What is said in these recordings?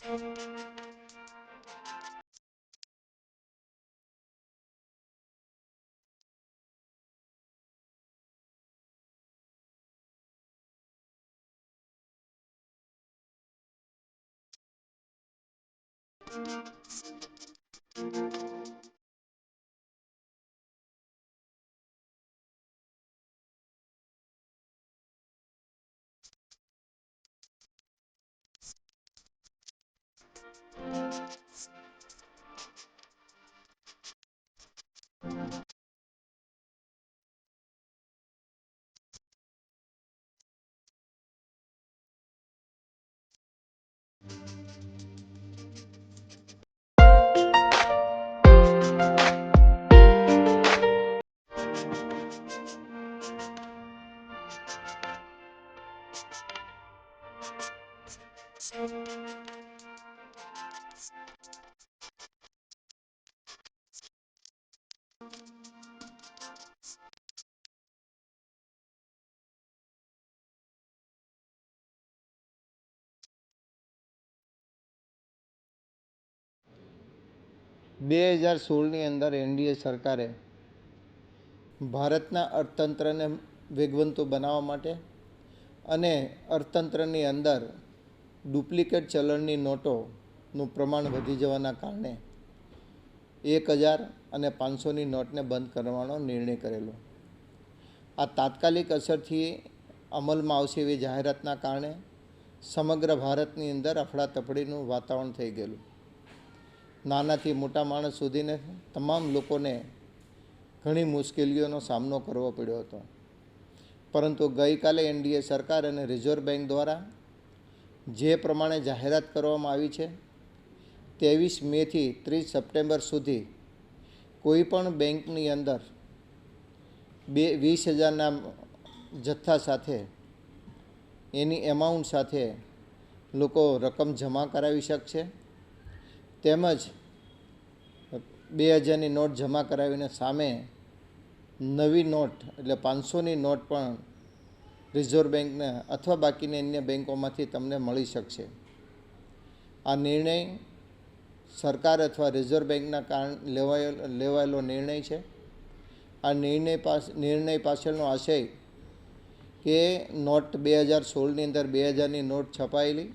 2016ની અંદર એનડીએ સરકારે ભારતના અર્થતંત્રને વેગવંતું બનાવવા માટે અને અર્થતંત્રની અંદર ડુપ્લિકેટ ચલણની નોટોનું પ્રમાણ વધી જવાના કારણે 1000 અને 500ની નોટને બંધ કરવાનો નિર્ણય કરેલો. આ તાત્કાલિક અસરથી અમલમાં આવશે એવી જાહેરાતના કારણે સમગ્ર ભારતની અંદર અફડાતફડીનું વાતાવરણ થઈ ગયેલું. નાનાથી મોટા માણસ સુધીને તમામ લોકોને ઘણી મુશ્કેલીઓનો સામનો કરવો પડ્યો હતો. પરંતુ ગઈકાલે એનડીએ સરકાર અને રિઝર્વ બેંક દ્વારા જે પ્રમાણે જાહેરાત કરવામાં આવી છે, 23 મેથી 30 સપ્ટેમ્બર સુધી કોઈ પણ બેંકની અંદર 20,000ના જથ્થા સાથે એની એમાઉન્ટ સાથે લોકો રકમ જમા કરાવી શકશે. તેમજ 2000ની નોટ જમા કરાવીને સામે નવી નોટ એટલે 500ની નોટ પણ રિઝર્વ બેંકને અથવા બાકીની અન્ય બેંકોમાંથી તમને મળી શકશે. આ નિર્ણય સરકાર અથવા રિઝર્વ બેંકના કારણે લેવાયેલો નિર્ણય છે. આ નિર્ણય પાછળનો આશય કે નોટ 2016ની અંદર 2000ની નોટ છપાયેલી.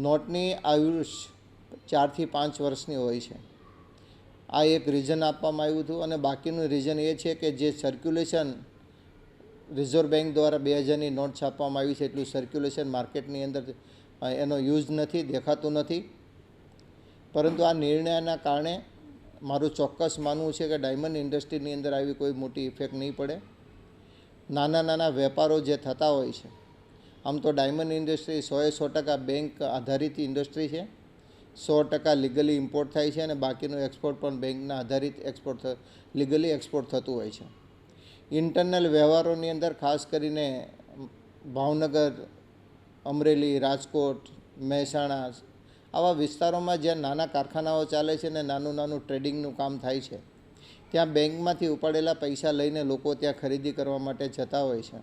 નોટની આયુષ્ય 4 થી 5 વર્ષની હોય છે. આ એક રીઝન આપવામાં આવ્યું હતું. અને બાકીનું રીઝન એ છે કે જે સર્ક્યુલેશન રિઝર્વ બેંક દ્વારા 2000ની નોટ છાપવામાં આવી છે એટલું સર્ક્યુલેશન માર્કેટની અંદર એનો યુઝ નથી, દેખાતું નથી. પરંતુ આ નિર્ણયના કારણે મારું ચોક્કસ માનવું છે કે ડાયમંડ ઇન્ડસ્ટ્રીની અંદર આવી કોઈ મોટી ઇફેક્ટ નહીં પડે. નાના નાના વેપારો જે થતા હોય છે, આમ તો ડાયમંડ ઇન્ડસ્ટ્રી 100% બેંક આધારિત ઇન્ડસ્ટ્રી છે. 100% લીગલી ઇમ્પોર્ટ થાય છે અને બાકીનું એક્સપોર્ટ પણ બેંકના આધારિત લીગલી એક્સપોર્ટ થતું હોય છે. ઇન્ટરનલ વ્યવહારોની અંદર ખાસ કરીને ભાવનગર, અમરેલી, રાજકોટ, મહેસાણા આવા વિસ્તારોમાં જ્યાં નાના કારખાનાઓ ચાલે છે અને નાનું ટ્રેડિંગનું કામ થાય છે, ત્યાં બેંકમાંથી ઉપાડેલા પૈસા લઈને લોકો ત્યાં ખરીદી કરવા માટે જતા હોય છે.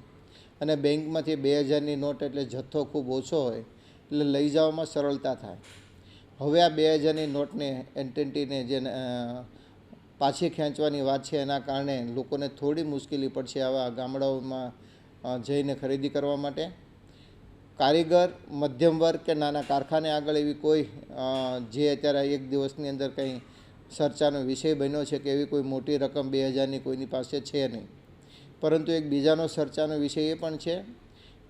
અને બેંકમાંથી 2000ની નોટ એટલે જથ્થો ખૂબ ઓછો હોય એટલે લઈ જવામાં સરળતા થાય. હવે આ 2000ની નોટને એન્ટિટીને જે પાછી ખેંચવાની વાત છે એના કારણે લોકોને થોડી મુશ્કેલી પડશે આવા ગામડાઓમાં જઈને ખરીદી કરવા માટે. કારીગર, મધ્યમ વર્ગ કે નાના કારખાને આગળ એવી કોઈ જે અત્યારે એક દિવસની અંદર કંઈ ચર્ચાનો વિષય બન્યો છે કે એવી કોઈ મોટી રકમ 2000ની કોઈની પાસે છે નહીં. પરંતુ એક બીજાનો ચર્ચાનો વિષય એ પણ છે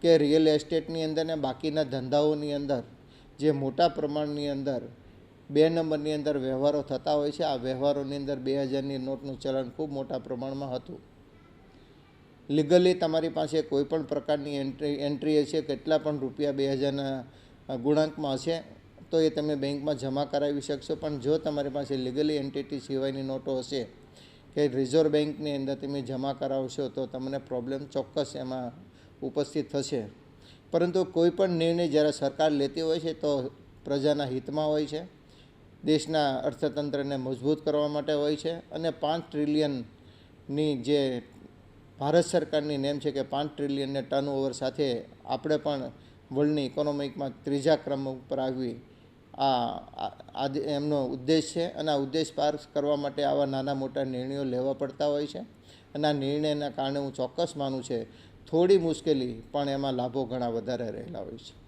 કે રિયલ એસ્ટેટની અંદર ને બાકીના ધંધાઓની અંદર જે મોટા પ્રમાણની અંદર 2 નંબરની અંદર વ્યવહારો થતા હોય છે, આ વ્યવહારોની અંદર 2000ની નોટનું ચલણ ખૂબ મોટા પ્રમાણમાં હતું. લીગલી તમારી પાસે કોઈ પણ પ્રકારની એન્ટ્રી હશે, કેટલા પણ રૂપિયા 2000ના ગુણાંકમાં હશે તો એ તમે બેંકમાં જમા કરાવી શકશો. પણ જો તમારી પાસે લીગલી એન્ટિટી સિવાયની નોટો હશે કે રિઝર્વ બેંકની અંદર તમે જમા કરાવશો તો તમને પ્રોબ્લેમ ચોક્કસ એમાં ઉપસ્થિત થશે. પરંતુ કોઈ પણ નિર્ણય જ્યારે સરકાર લેતી હોય છે તો પ્રજાના હિતમાં હોય છે, દેશના અર્થતંત્રને મજબૂત કરવા માટે હોય છે. અને 5 ટ્રિલિયનની જે ભારત સરકારની નેમ છે કે 5 ટ્રિલિયનને ટર્નઓવર સાથે આપણે પણ વર્લ્ડની ઇકોનોમિકમાં ત્રીજા ક્રમ ઉપર આવવી આ એમનો ઉદ્દેશ છે. અને આ ઉદ્દેશ પાર કરવા માટે આવા નાના મોટા નિર્ણયો લેવા પડતા હોય છે. અને આ નિર્ણયના કારણે હું ચોક્કસ માનું છે થોડી મુશ્કેલી પણ એમાં લાભો ઘણા વધારે રહેલા હોય છે.